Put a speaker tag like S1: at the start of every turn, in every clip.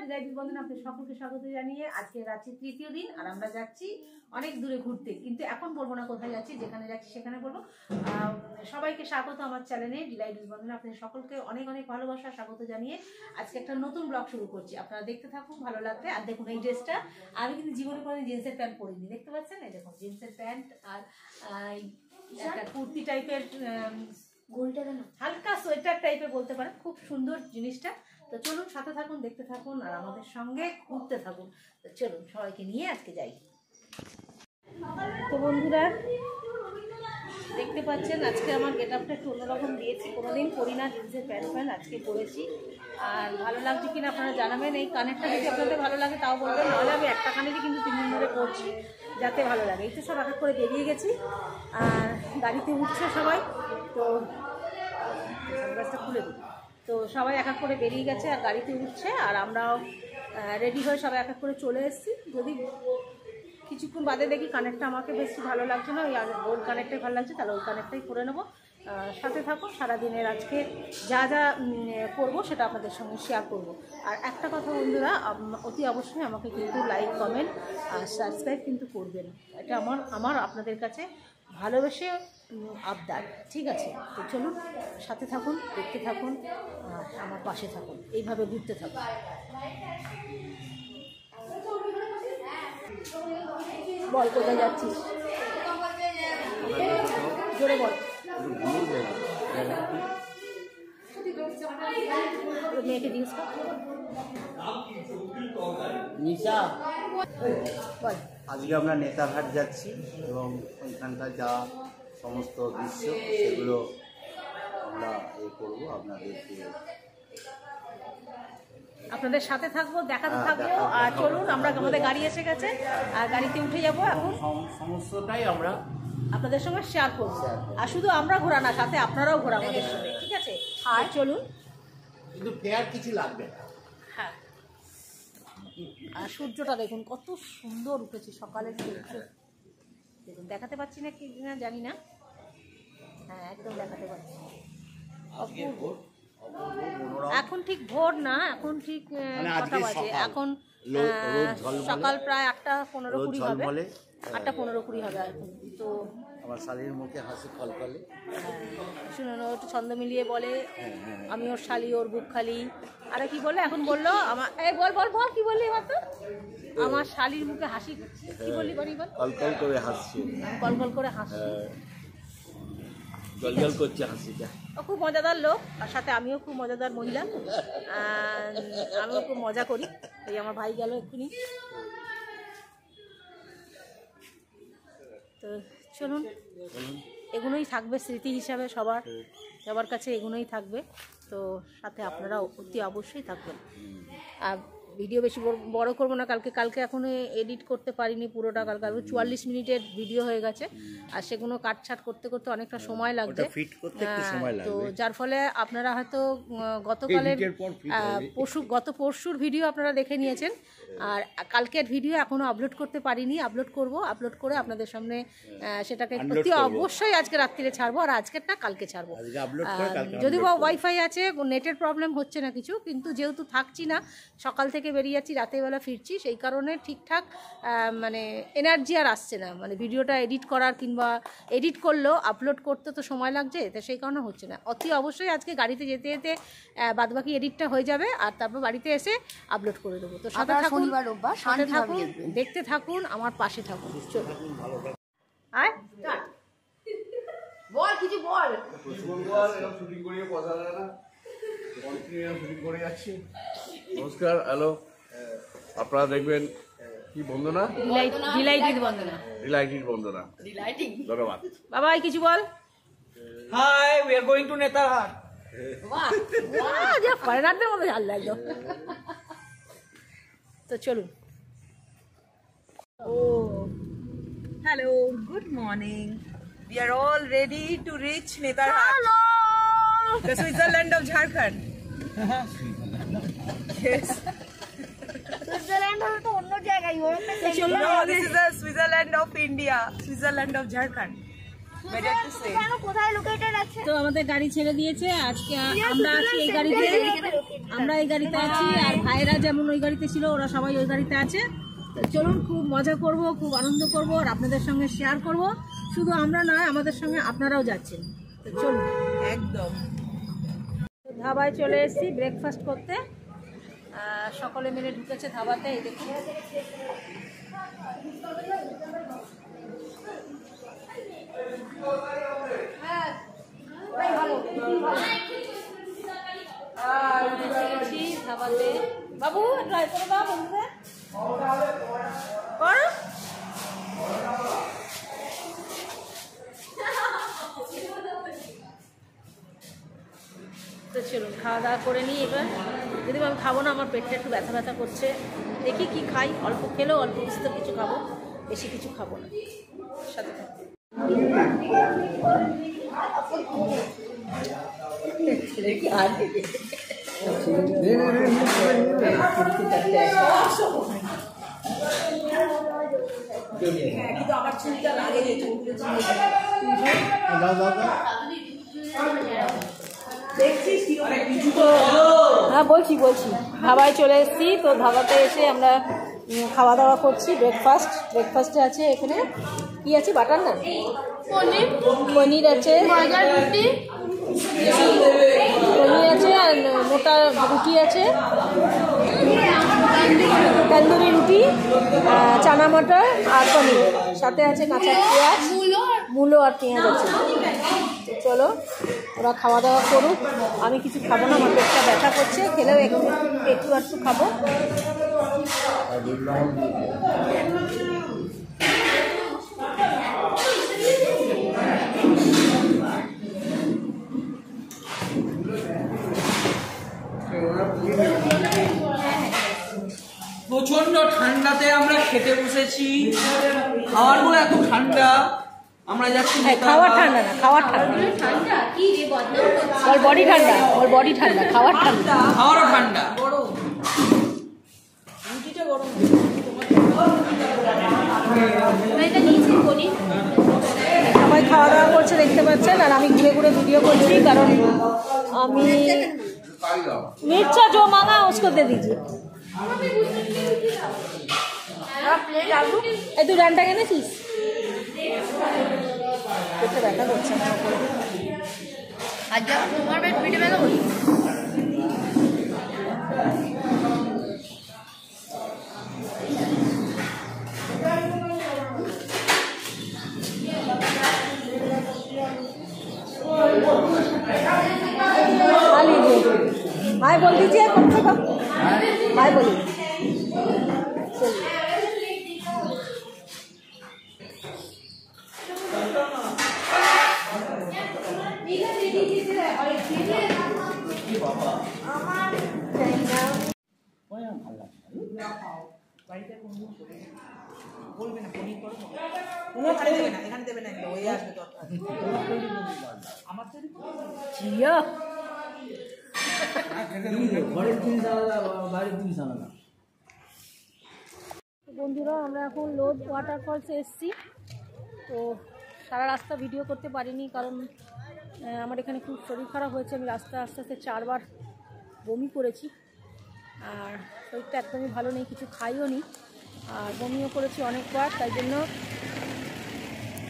S1: Deloitte বন্ধন আপনাদের সকলকে স্বাগত জানিয়ে আজকে রাত্রি তৃতীয় দিন আর আমরা যাচ্ছি অনেক দূরে ঘুরতে, কিন্তু এখন বলবো না কোথায় যাচ্ছি, যেখানে যাচ্ছি সেখানে বলবো। সবাইকে স্বাগত আমার চ্যানেলে ডিলাইট বন্ধন। আপনাদের সকলকে অনেক অনেক ভালোবাসা স্বাগত জানিয়ে আজকে একটা নতুন ব্লগ শুরু করছি। আপনারা দেখতে থাকুন, ভালো লাগবে। আর দেখুন এই ড্রেসটা আমি কিন্তু জীবনে কোনো জিন্সের প্যান্ট পরিনি, দেখতে পাচ্ছেন? এই দেখুন জিন্সের প্যান্ট আর একটা কুর্তি টাইপের হালকা সোয়েটার টাইপের বলতে পারেন, খুব সুন্দর জিনিসটা। তো চলুন সাথে থাকুন, দেখতে থাকুন আর আমাদের সঙ্গে ঘুরতে থাকুন। তো চলুন সবাইকে নিয়ে আজকে যাই। তো বন্ধুরা দেখতে পাচ্ছেন আজকে আমার গেট আপটা একটু অন্যরকম দিয়েছি, কোনোদিন পরি না জিন্সের প্যান্ট, আজকে পরেছি। আর ভালো লাগছে কিনা আপনারা জানাবেন। এই কানেরটা যদি আপনাদের ভালো লাগে তাও বলবেন, নাহলে আমি একটা কানেরই কিন্তু 3 দিন ধরে করছি যাতে ভালো লাগে। এই তো সব এক এক করে বেরিয়ে গেছি আর গাড়িতে উঠছে সবাই। তো সানগ্লাসটা খুলে দিই। তো সবাই এক এক করে বেরিয়ে গেছে আর গাড়িতে উঠছে, আর আমরাও রেডি হয়ে সবাই এক এক করে চলে এসেছি। যদি কিছুক্ষণ বাদে দেখি কানেরটা আমাকে বেশি ভালো লাগছে না, ওই ওর কানেরটাই ভালো লাগছে, তাহলে ওই কানেরটাই করে নেবো। সাথে থাকুন, সারাদিনের আজকে যা যা করবো সেটা আপনাদের সঙ্গে শেয়ার করব। আর একটা কথা বন্ধুরা, অতি অবশ্যই আমাকে কিন্তু লাইক, কমেন্ট আর সাবস্ক্রাইব কিন্তু করবেন। এটা আমার আপনাদের কাছে ভালোবেসে আবদার, ঠিক আছে? তো চলুন সাথে থাকুন, দেখতে থাকুন আর আমার পাশে থাকুন, এইভাবে ঘুরতে থাকুন। বল কোথায় যাচ্ছিস, জোরে বল। মেয়েকে জিজ্ঞেস কর।
S2: নিশা,
S1: বল।
S2: আজকে আমরা নেতারহাট যাচ্ছি এবং ওইখানকার যা সমস্ত দৃশ্য সেগুলো আমরা করবো,
S1: আপনাদের সাথে থাকবো, দেখাতে থাকবো। আর চলুন, আমরা আমাদের গাড়ি এসে গেছে আর গাড়িতে উঠে যাবো। এখন
S2: সমস্তটাই আমরা
S1: আপনাদের সঙ্গে শেয়ার করবো। আর শুধু আমরা ঘোরা না, সাথে আপনারাও ঘোরা আমাদের সঙ্গে, ঠিক আছে? আর চলুন,
S2: কিন্তু ফেয়ার কিছু লাগবে না।
S1: হ্যাঁ, আর সূর্যটা দেখুন কত সুন্দর উঠেছে, সকালের সূর্য দেখুন। দেখাতে পাচ্ছি না কি না জানি না, হ্যাঁ একদম দেখাতে পাচ্ছি। এখন ঠিক ভোর না, এখন ঠিক কটা বাজে? এখন সকাল প্রায় 8:15-20 হবে, 8:15-20 হবে এখন। তো
S2: আমার শালির মুখে হাসি কলকলে,
S1: শুনুন ও একটু ছন্দ মিলিয়ে বলে আমি ওর শালি, ওর বুক খালি। আরে কি বললো এখন? বললো আমার এই বল বল বল কি বললি এবার? তো আমার শালির মুখে হাসি, কি বললি বল?
S2: কলকল করে হাসছে,
S1: কলকল করে হাসছি,
S2: গলগল করছে হাসিটা।
S1: ও খুব মজাদার লোক, আর সাথে আমিও খুব মজাদার মহিলা, আমিও খুব মজা করি। এই আমার ভাই গেল এক্ষুনি। তো চলুন, এগুলোই থাকবে স্মৃতি হিসাবে, সবার কাছে এগুলোই থাকবে। তো সাথে আপনারা অতি অবশ্যই থাকবেন। আর ভিডিও বেশি বড় করবো না, কালকে এখনো এডিট করতে পারিনি পুরোটা। কালকে 44 মিনিটের ভিডিও হয়ে গেছে, আর সেগুলো কাটছাট করতে করতে অনেকটা সময় লাগবে। তো যার ফলে আপনারা হয়তো গত পরশুর ভিডিও আপনারা দেখে নিয়েছেন, আর কালকের ভিডিও এখনো আপলোড করতে পারিনি। আপলোড করে আপনাদের সামনে সেটাকে অতি অবশ্যই আজকে রাত্রিরে ছাড়বো, আর আজকেরটা কালকে ছাড়বো। যদিও বা ওয়াইফাই আছে, নেটের প্রবলেম হচ্ছে না কিছু, কিন্তু যেহেতু থাকছি না, সকাল থেকে বেরিয়ে যাচ্ছি, রাতের বেলা ফিরছি, সেই কারণে ঠিকঠাক মানে এনার্জি আর আসছে না, মানে ভিডিওটা এডিট করার, কিংবা এডিট করলেও আপলোড করতে তো সময় লাগছে, তো সেই কারণে হচ্ছে না। অতি অবশ্যই আজকে গাড়িতে যেতে যেতে বাদবাকি এডিটটা হয়ে যাবে, আর তারপর বাড়িতে এসে আপলোড করে দেবো। তো সাথে থাকুন, দেখতে থাকুন, আমার পাশে থাকুন। চলুন আয় বল, কিছু বল।
S3: নমস্কার, হ্যালো। আপনারা দেখবেন কি বন্দনা,
S1: ডিলাইটেড
S3: বন্দনা। ধন্যবাদ।
S1: বাবা কিছু বল।
S4: Hi, we are going to Netarhat.
S1: বাহ বাহ, যা ফরেনারদের মতো ভাল লাগলো। তো চলুন।
S4: Hello, good morning. We are all ready to reach Netarhat.
S1: Hello.
S4: The Switzerland of Jharkhand. Yes.
S1: Switzerland হলো তো অন্য জায়গায়,
S4: No, this is the Switzerland of India. Switzerland of Jharkhand. Better to say.
S5: কোথায় লোকেটেড আছে?
S1: তো আমাদের গাড়ি ছেড়ে দিয়েছে আজকে। আমরা আছি এই গাড়িতে, আমরা এই গাড়িতে আছি, আর ভাইরা যেমন ওই গাড়িতে ছিল ওরা সবাই ওই গাড়িতে আছে। তো চলুন খুব মজা করব, খুব আনন্দ করব, আর আপনাদের সঙ্গে শেয়ার করব। শুধু আমরা নয়, আমাদের সঙ্গে আপনারাও যাচ্ছেন। তো চলুন।
S4: একদম।
S1: ধাবায় চলে এসেছি ব্রেকফাস্ট করতে। সকলে মিলে ঢুকেছে ধাবাতে। এই দেখুন ধাবাতে। বাবু ট্রাই করে দাও বন্ধুদের। কর। তো চলুন খাওয়া দাওয়া করে নিই এবার। যদি আমি খাবো না, আমার পেটটা একটু ব্যথা ব্যথা করছে। দেখি কি খাই, অল্প খেলেও অল্প কিছু কিছু খাবো, বেশি কিছু খাবো না। সাথে হ্যাঁ বলছি ধাবায় চলে এসেছি। তো ধাবাতে এসে আমরা খাওয়া দাওয়া করছি। ব্রেকফাস্টে আছে এখানে কি আছে, বাটার নান, পনির আছে, পনির আছে, আর মোটা রুটি আছে, তন্দুরি রুটি, চানা মটর আর পনির, সাথে আছে কাঁচা পেঁয়াজ, মূলো আর পেঁয়াজ আছে। চলো ওরা খাওয়া দাওয়া করুক, আমি কিছু খাবো না, আমার পেটটা ব্যথা করছে। খেলেও একটু খাবো।
S6: প্রচন্ড ঠান্ডাতে আমরা খেতে বসেছি। খাবারগুলো এত ঠান্ডা, আমরা যাচ্ছি।
S1: খাওয়ার ঠান্ডা না, খাওয়ার ঠান্ডা। ওর বডি ঠান্ডা, ওর বডি ঠান্ডা, খাওয়ার ঠান্ডা।
S6: খাওয়ারও ঠান্ডা।
S1: সবাই খাওয়া দাওয়া করছে দেখতে পাচ্ছেন, আর আমি ঘুরে ঘুরে ভিডিও করছি, কারণ আমি मिर्चा जो मांगा उसको दे दीजिए। तू डांटा के ना चीज बैठा করছে না।
S5: আজ তোমার ভিডিও বেলা হই
S1: हाय बोल दीजिए, कम से कम हाय बोलिए।
S4: বলবে না পনির করো, কোনো ছাড়ে দেবে না, এখানে দেবে না, ওই আসবে দরকার। আমার তৈরি
S1: জিয়া
S6: ঘরের জিনিস আলাদা, বাইরের জিনিস আলাদা।
S1: বন্ধুরা আমরা এখন লোধ ওয়াটারফলসে এসেছি। তো সারা রাস্তা ভিডিও করতে পারিনি, কারণ আমার এখানে খুব শরীর খারাপ হয়েছে। আমি রাস্তা আস্তে আস্তে 4 বার বমি করেছি, আর শরীরটা একদমই ভালো নেই, কিছু খাইও নি, আর বমিও করেছি অনেকবার, তাই জন্য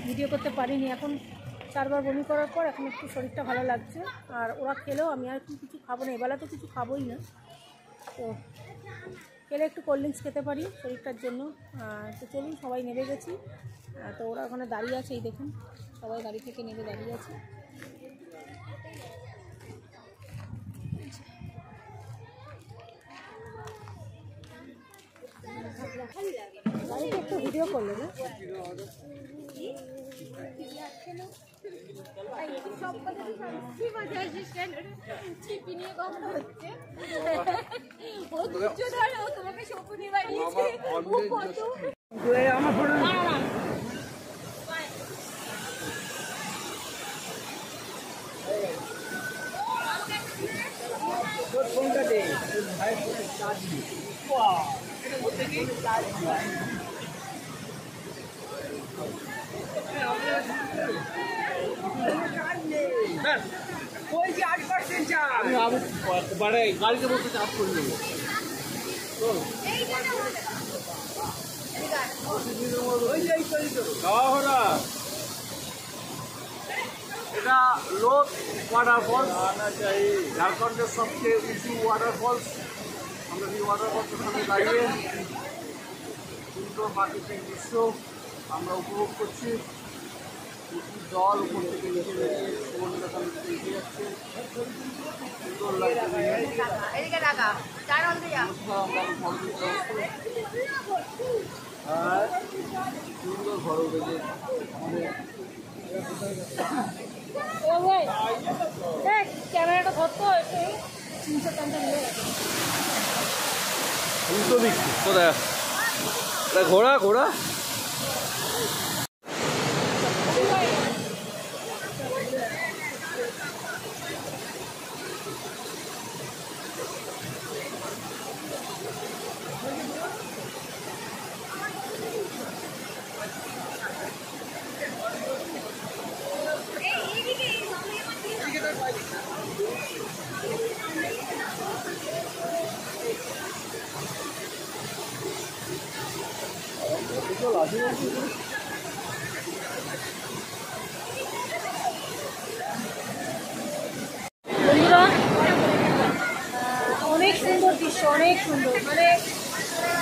S1: ভিডিও করতে পারিনি। এখন 4 বার বমি করার পর এখন একটু শরীরটা ভালো লাগছে, আর ওরা খেলেও আমি আর কিছু খাবো না, এবেলা তো কিছু খাবোই না। তো খেলে একটু কোল্ড ড্রিঙ্কস খেতে পারি শরীরটার জন্য। তো চলুন, সবাই নেমে গেছি। তো ওরা ওখানে দাঁড়িয়ে আছে, এই দেখুন সবাই গাড়ি থেকে নেমে দাঁড়িয়ে আছে। গাড়িতে একটু ভিডিও করলে না,
S3: মানে গাড়িতে বসে চাপ করে নেবো। এটা লোক ওয়াটারফলস, ঝাড়খণ্ডের সবচেয়ে উঁচু ওয়াটারফলস। আমরা এই ওয়াটারফলসের সামনে দাঁড়িয়ে সুন্দর প্রাকৃতিক দৃশ্য আমরা উপভোগ করছি। প্রচুর জল উপর থেকে নিচে বেরিয়ে সমুদ্রের সামনে থেকে এসে যাচ্ছে, সুন্দর লাগছে। আর সুন্দর ঘর উঠেছে আমাদের।
S1: ক্যামেরাটা ধরতো একটু 350 নিয়ে
S3: উল্টো দিক কোথায় ঘোড়া ঘোড়া
S1: বন্ধুরা, অনেক সুন্দর দৃশ্য, অনেক সুন্দর, মানে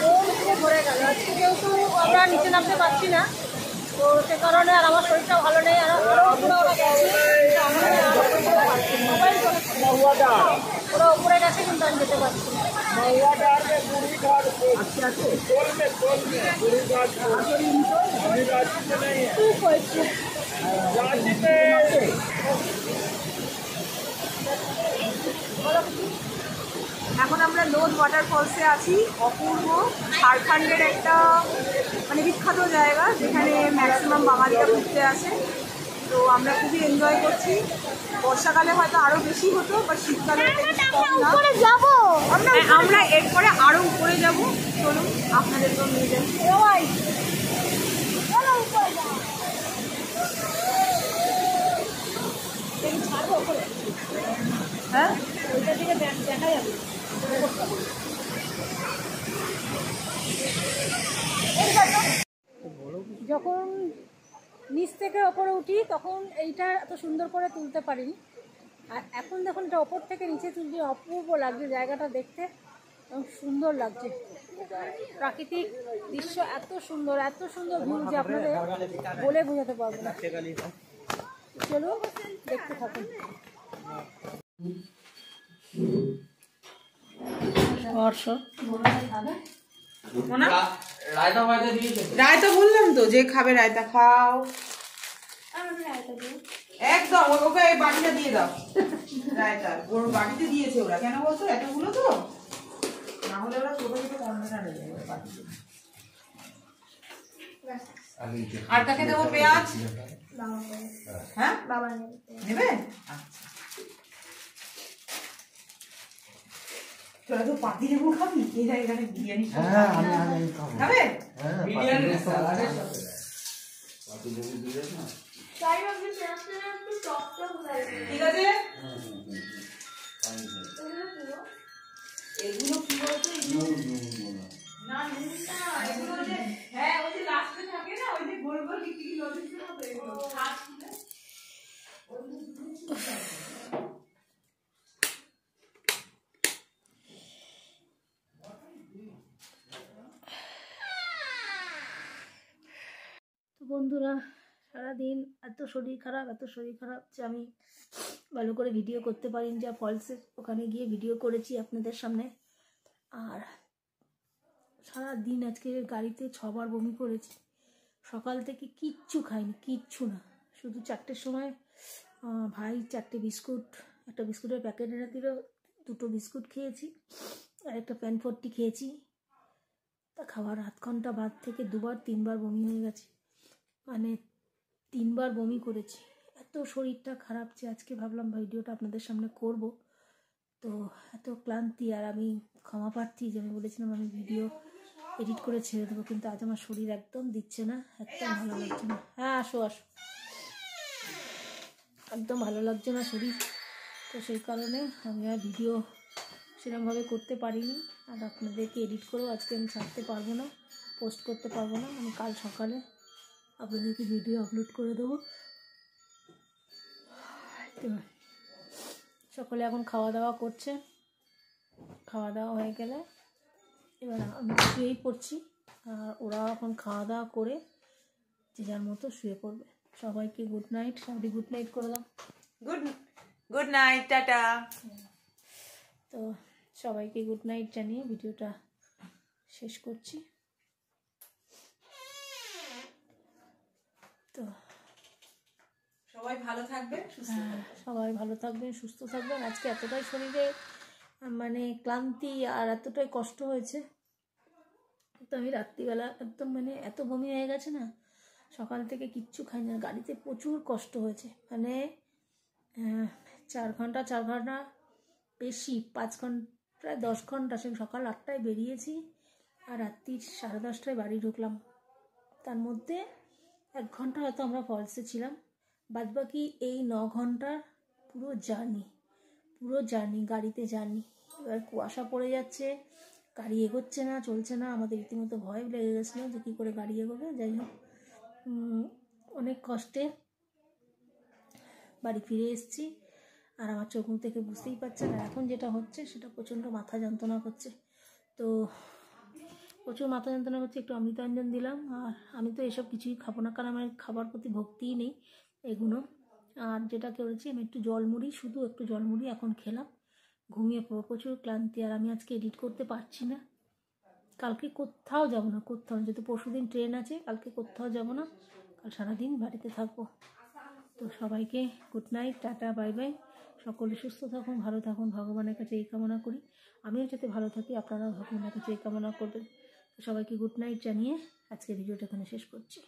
S1: মন পুরো ভরে গেল। আজকে যেহেতু আমরা নিচে নামতে পারছি না, তো সে কারণে আর আমার শরীরটা ভালো নেই। আর ওরা গেছে, ওরা উপরে গেছে, কিন্তু আমি যেতে পারছি না।
S4: এখন আমরা লোদ ওয়াটারফলসে আছি। অপূর্ব, ঝাড়খণ্ডের একটা মানে বিখ্যাত জায়গা, যেখানে ম্যাক্সিমাম বাঙালিরা ঘুরতে আসে। তো আমরা খুবই এনজয় করছি। বর্ষাকালে হয়তো আরও বেশি হতো, বা শীতকালে আমরা এরপরে আরও উপরে যাব। চলুন আপনাদেরকেও নিয়ে যাই। হ্যাঁ,
S1: ওইটা থেকে দেখা যাবে। যখন নিচ থেকে ওপরে উঠি তখন এইটা এত সুন্দর করে তুলতে পারিনি, আর এখন দেখুন এটা ওপর থেকে নিচে তুলছি, অপূর্ব লাগছে জায়গাটা দেখতে, এবং সুন্দর লাগছে। প্রাকৃতিক দৃশ্য এত সুন্দর ভিউ যে আপনাদের বলে বোঝাতে পারবো না। চলুন দেখতে থাকুন।
S4: রায়তা বললাম তো, যে খাবে রায়তা খাও একদম। ওকে এই বাটিটা দিয়ে দাও, রায়তা ওর বাটিতে দিয়েছে ওরা। কেন বলছো? এতগুলো তো না হলে ওরা ছোট ছোট কর্নার আনে যায় বাটিতে। আর কাকে দেবো পেঁয়াজ? হ্যাঁ, বাবা নেবে। তোরা তো পাতি লেবু খাবি? এই জায়গাটা বিরিয়ানি খাবে? ঠিক আছে। এগুলো কি বলতো? না এগুলো যে, হ্যাঁ ওই যে লাস্টে থাকে না, ওই যে গোল গোল টিকটিকি লজেন্সের মতো, এগুলো খাস না।
S1: বন্ধুরা, সারাদিন এত শরীর খারাপ যে আমি ভালো করে ভিডিও করতে পারিনি। যা ফলসের ওখানে গিয়ে ভিডিও করেছি আপনাদের সামনে। আর সারাদিন আজকে গাড়িতে 6 বার বমি করেছি। সকাল থেকে কিচ্ছু খাইনি, কিচ্ছু না। শুধু 4টের সময় ভাই 4টে বিস্কুট, একটা বিস্কুটের প্যাকেট এনে দিল, 2টো বিস্কুট খেয়েছি, আর একটা প্যানফর্টি খেয়েছি। তা খাওয়ার আধ ঘন্টা বাদ থেকে 2-3 বার বমি হয়ে গেছে, মানে 3 বার বমি করেছি। এত শরীরটা খারাপ যে আজকে ভাবলাম ভিডিওটা আপনাদের সামনে করব। তো এত ক্লান্তি, আর আমি ক্ষমা প্রার্থী যে আমি বলেছিলাম আমি ভিডিও এডিট করে ছেড়ে দেবো, কিন্তু আজ আমার শরীর একদম দিচ্ছে না, একদম ভালো লাগছে না। হ্যাঁ আসো, একদম ভালো লাগছে না শরীর। তো সেই কারণে আমি আর ভিডিও সেরকমভাবে করতে পারিনি, আর আপনাদেরকে এডিট করেও আজকে আমি ছাড়তে পারবো না, পোস্ট করতে পারবো না। আমি কাল সকালে আপনাদেরকে ভিডিও আপলোড করে দেবো। তো সকলে এখন খাওয়া দাওয়া করছে, খাওয়া দাওয়া হয়ে গেলে এবার আমি শুয়েই পড়ছি, আর ওরা এখন খাওয়া দাওয়া করে যে যার মতো শুয়ে পড়বে। সবাইকে গুড নাইট। সবাই গুড নাইট করে দাও।
S4: Good night, tata.
S1: তো সবাইকে গুড নাইট জানিয়ে ভিডিওটা শেষ করছি। তো
S4: সবাই ভালো থাকবেন,
S1: সবাই ভালো থাকবেন, সুস্থ থাকবেন। আজকে এতটাই শরীরে মানে ক্লান্তি আর এতটাই কষ্ট হয়েছে, তো আমি রাত্রিবেলা একদম মানে এত বমি হয়ে গেছে না, সকাল থেকে কিচ্ছু খাই না। গাড়িতে প্রচুর কষ্ট হয়েছে, মানে 4 ঘন্টা বেশি, 5 ঘন্টা প্রায় 10 ঘন্টা। সে সকাল 8টায় বেরিয়েছি আর রাত্রি 10:30টায় বাড়ি ঢুকলাম। তার মধ্যে 1 ঘন্টা হয়তো আমরা ফলসে ছিলাম, বাদবাকি এই 9 ঘন্টার পুরো জার্নি গাড়িতে জার্নি। এবার কুয়াশা পড়ে যাচ্ছে, গাড়ি এগোচ্ছে না, চলছে না। আমাদের রীতিমতো ভয় লেগে গেছিলো যে কী করে গাড়ি এগোবে। যাই হোক, অনেক কষ্টে বাড়ি ফিরে এসেছি, আর আমার চোখ মুখ থেকে বুঝতেই পারছেন। আর এখন যেটা হচ্ছে সেটা প্রচণ্ড মাথা যন্ত্রণা করছে, তো প্রচুর মাথা যন্ত্রণা করছে। একটু অমৃতাঞ্জন দিলাম, আর আমি তো এসব কিছুই খাবো না, কারণ আমার খাবার প্রতি ভক্তিই নেই এগুলো। আর যেটা করেছি আমি একটু জলমুড়ি, শুধু একটু জলমুড়ি এখন খেলাম, ঘুমিয়ে পড়বো। প্রচুর ক্লান্তি, আর আমি আজকে এডিট করতে পারছি না। কালকে কোথাও যাব না, যেহেতু পরশুদিন ট্রেন আছে, কালকে কোথাও যাব না, কাল সারাদিন বাড়িতে থাকবো। তো সবাইকে good night, tata, bye bye. সকলে সুস্থ থাকুন, ভালো থাকুন, ভগবানের কাছে এই কামনা করি। আমিও যাতে ভালো থাকি, আপনারাও ভগবানের কাছে এই কামনা করবেন। তো সবাইকে গুড নাইট জানিয়ে আজকে ভিডিওটা এখানে শেষ করছি।